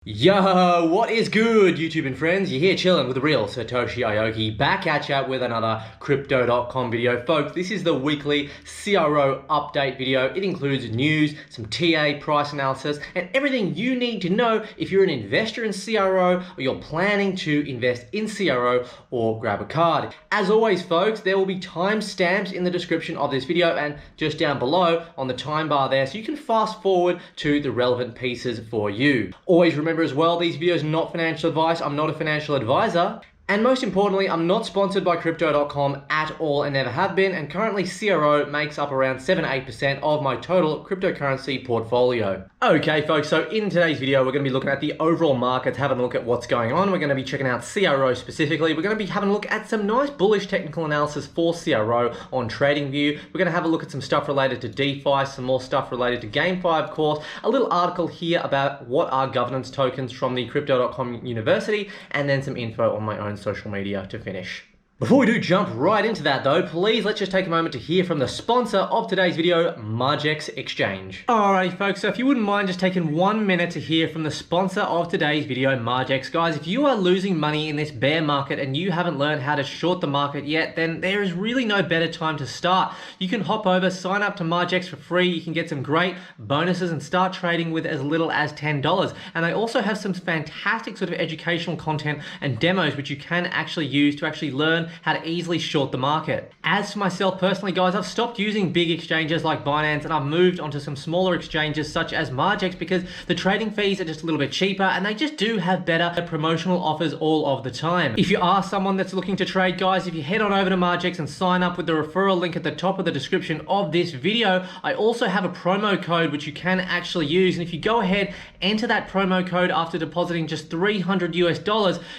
Yo, what is good, YouTube and friends? You're here chilling with the real Satoshi Aoki, back at ya with another Crypto.com video. Folks, this is the weekly CRO update video. It includes news, some TA, price analysis, and everything you need to know if you're an investor in CRO or you're planning to invest in CRO or grab a card. As always, folks, there will be timestamps in the description of this video and just down below on the time bar there, so you can fast forward to the relevant pieces for you. Always remember as well, these videos are not financial advice. I'm not a financial advisor. And most importantly, I'm not sponsored by Crypto.com at all and never have been. And currently CRO makes up around 7-8% of my total cryptocurrency portfolio. Okay, folks, so in today's video, we're going to be looking at the overall markets, having a look at what's going on. We're going to be checking out CRO specifically. We're going to be having a look at some nice bullish technical analysis for CRO on TradingView. We're going to have a look at some stuff related to DeFi, some more stuff related to GameFi, of course, a little article here about what are governance tokens from the Crypto.com University, and then some info on my own social media to finish. Before we do jump right into that though, please let's just take a moment to hear from the sponsor of today's video, Margex Exchange. Alrighty folks, so if you wouldn't mind just taking 1 minute to hear from the sponsor of today's video, Margex. Guys, if you are losing money in this bear market and you haven't learned how to short the market yet, then there is really no better time to start. You can hop over, sign up to Margex for free. You can get some great bonuses and start trading with as little as $10. And they also have some fantastic sort of educational content and demos which you can actually use to actually learn how to easily short the market. As for myself personally, guys, I've stopped using big exchanges like Binance and I've moved onto some smaller exchanges such as Margex because the trading fees are just a little bit cheaper and they just do have better promotional offers all of the time. If you are someone that's looking to trade, guys, if you head on over to Margex and sign up with the referral link at the top of the description of this video, I also have a promo code which you can actually use. And if you go ahead, enter that promo code after depositing just $300 US,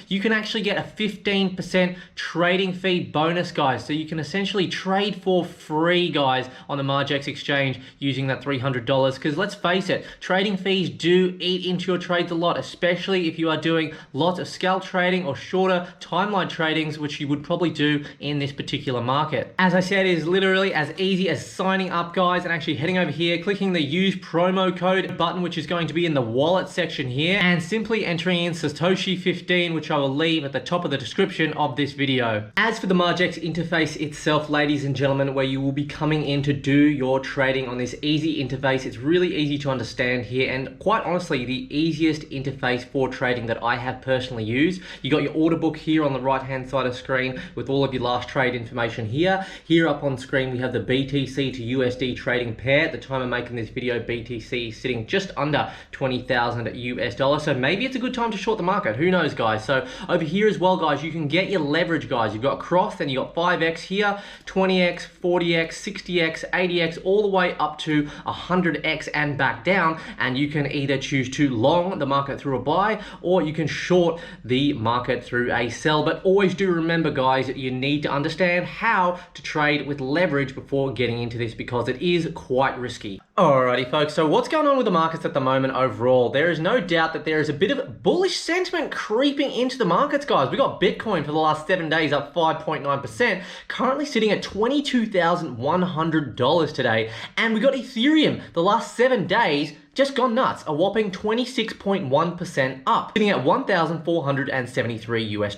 you can actually get a 15% trading fee bonus, guys. So you can essentially trade for free, guys, on the Margex exchange using that $300, because let's face it, trading fees do eat into your trades a lot, especially if you are doing lots of scalp trading or shorter timeline tradings, which you would probably do in this particular market. As I said, it is literally as easy as signing up, guys, and actually heading over here, clicking the use promo code button, which is going to be in the wallet section here, and simply entering in Satoshi 15, which I will leave at the top of the description of this video. As for the Margex interface itself, ladies and gentlemen, where you will be coming in to do your trading on this easy interface, it's really easy to understand here, and quite honestly, the easiest interface for trading that I have personally used. You got your order book here on the right hand side of the screen with all of your last trade information here. Here up on screen, we have the BTC to USD trading pair. At the time of making this video, BTC is sitting just under 20,000 US, so maybe it's a good time to short the market. Who knows, guys? So over here as well, guys, you can get your leverage, guys. You've got cross, then you got 5x here, 20x, 40x, 60x, 80x, all the way up to 100x and back down. And you can either choose to long the market through a buy, or you can short the market through a sell. But always do remember, guys, you need to understand how to trade with leverage before getting into this, because it is quite risky. Alrighty folks, so what's going on with the markets at the moment overall? There is no doubt that there is a bit of bullish sentiment creeping into the markets, guys. We got Bitcoin for the last 7 days up 5.9%, currently sitting at $22,100 today. And we got Ethereum the last 7 days just gone nuts, a whopping 26.1% up, sitting at $1,473 US.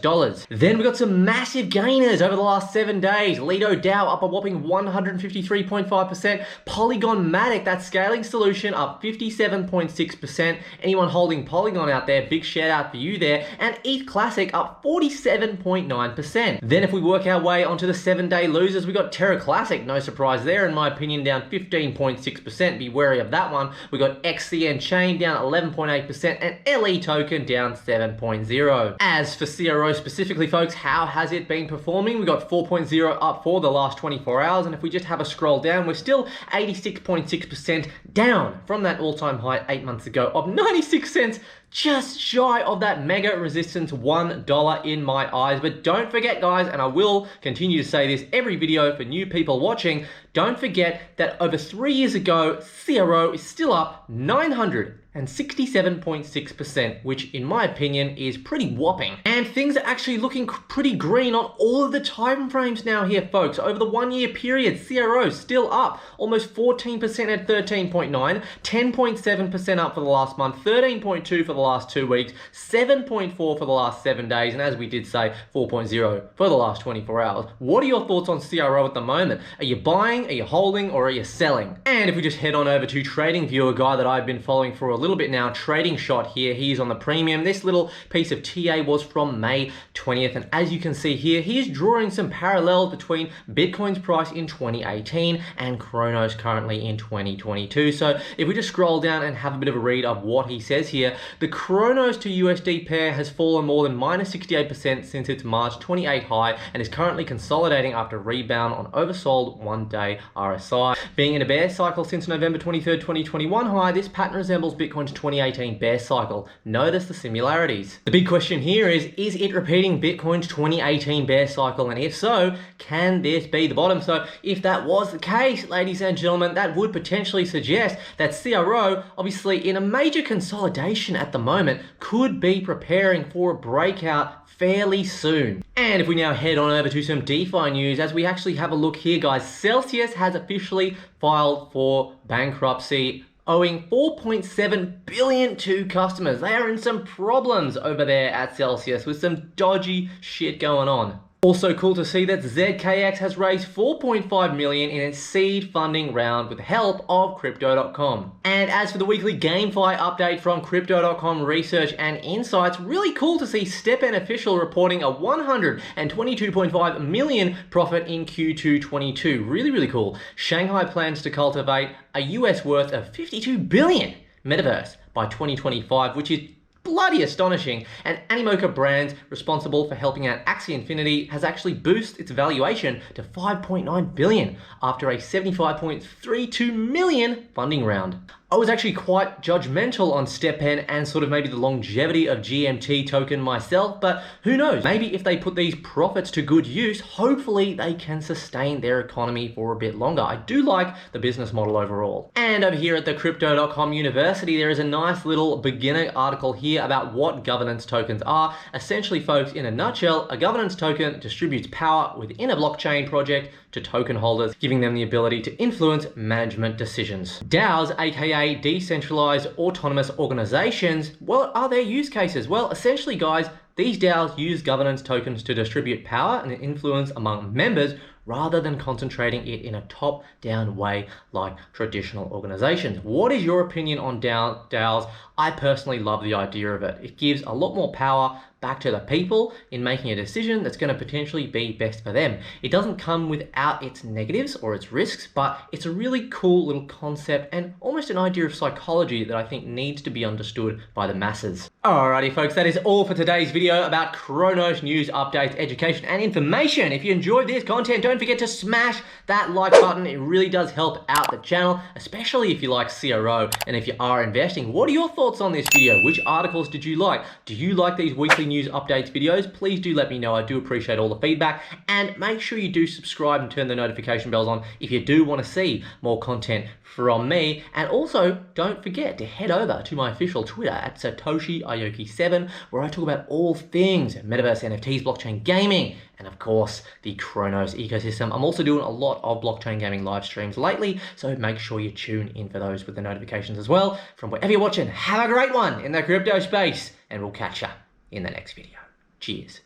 Then we got some massive gainers over the last 7 days. Lido DAO up a whopping 153.5%. Polygon Matic, that scaling solution, up 57.6%. Anyone holding Polygon out there, big shout out for you there. And ETH Classic up 47.9%. Then if we work our way onto the 7-day losers, we got Terra Classic, no surprise there in my opinion, down 15.6%. Be wary of that one. We got XCN Chain down 11.8% and LE Token down 7.0. As for CRO specifically, folks, how has it been performing? We got 4.0 up for the last 24 hours, and if we just have a scroll down, we're still 86.6% down from that all-time high 8 months ago of 96 cents, just shy of that mega resistance $1 in my eyes. But don't forget, guys, and I will continue to say this every video for new people watching, don't forget that over 3 years ago, CRO is still up 900 and 67.6%, which in my opinion is pretty whopping. And things are actually looking pretty green on all of the time frames now here, folks. Over the 1 year period, CRO still up almost 14% at 13.9, 10.7% up for the last month, 13.2 for the last 2 weeks, 7.4 for the last 7 days, and as we did say, 4.0 for the last 24 hours. What are your thoughts on CRO at the moment? Are you buying, are you holding, or are you selling? And if we just head on over to TradingView, a guy that I've been following for a little bit now, Trading Shot here, he's on the premium. This little piece of TA was from May 20th, and as you can see here, he is drawing some parallels between Bitcoin's price in 2018 and Cronos currently in 2022. So if we just scroll down and have a bit of a read of what he says here, the Cronos to USD pair has fallen more than -68% since its March 28 high and is currently consolidating after a rebound on oversold 1-day RSI. Being in a bear cycle since November 23rd, 2021 high, this pattern resembles Bitcoin's 2018 bear cycle. Notice the similarities. The big question here is it repeating Bitcoin's 2018 bear cycle? And if so, can this be the bottom? So if that was the case, ladies and gentlemen, that would potentially suggest that CRO, obviously in a major consolidation at the moment, could be preparing for a breakout fairly soon. And if we now head on over to some DeFi news, as we actually have a look here, guys, Celsius has officially filed for bankruptcy, owing 4.7 billion to customers. They are in some problems over there at Celsius with some dodgy shit going on. Also cool to see that ZKX has raised 4.5 million in its seed funding round with the help of Crypto.com. And as for the weekly GameFi update from Crypto.com Research and Insights, really cool to see StepN official reporting a 122.5 million profit in Q2 22. Really cool. Shanghai plans to cultivate a US worth of 52 billion metaverse by 2025, which is bloody astonishing. And Animoca Brands, responsible for helping out Axie Infinity, has actually boosted its valuation to 5.9 billion after a 75.32 million funding round. I was actually quite judgmental on StepN and sort of maybe the longevity of GMT token myself, but who knows? Maybe if they put these profits to good use, hopefully they can sustain their economy for a bit longer. I do like the business model overall. And over here at the Crypto.com University, there is a nice little beginner article here about what governance tokens are. Essentially, folks, in a nutshell, a governance token distributes power within a blockchain project to token holders, giving them the ability to influence management decisions. DAOs, aka decentralized autonomous organizations, what are their use cases? Well, essentially, guys, these DAOs use governance tokens to distribute power and influence among members rather than concentrating it in a top-down way like traditional organizations. What is your opinion on DAOs? I personally love the idea of it. It gives a lot more power back to the people in making a decision that's going to potentially be best for them. It doesn't come without its negatives or its risks, but it's a really cool little concept and almost an idea of psychology that I think needs to be understood by the masses. Alrighty folks, that is all for today's video about Cronos news, updates, education and information. If you enjoyed this content, don't forget to smash that like button. It really does help out the channel, especially if you like CRO and if you are investing. What are your thoughts on this video? Which articles did you like? Do you like these weekly news updates videos? Please do let me know. I do appreciate all the feedback, and make sure you do subscribe and turn the notification bells on if you do want to see more content from me. And also don't forget to head over to my official Twitter at Satoshi Aoki 7, where I talk about all things metaverse, NFTs, blockchain gaming, and of course the Cronos ecosystem. I'm also doing a lot of blockchain gaming live streams lately, so make sure you tune in for those with the notifications as well from wherever you're watching. Have a great one in the crypto space, and we'll catch you in the next video. Cheers.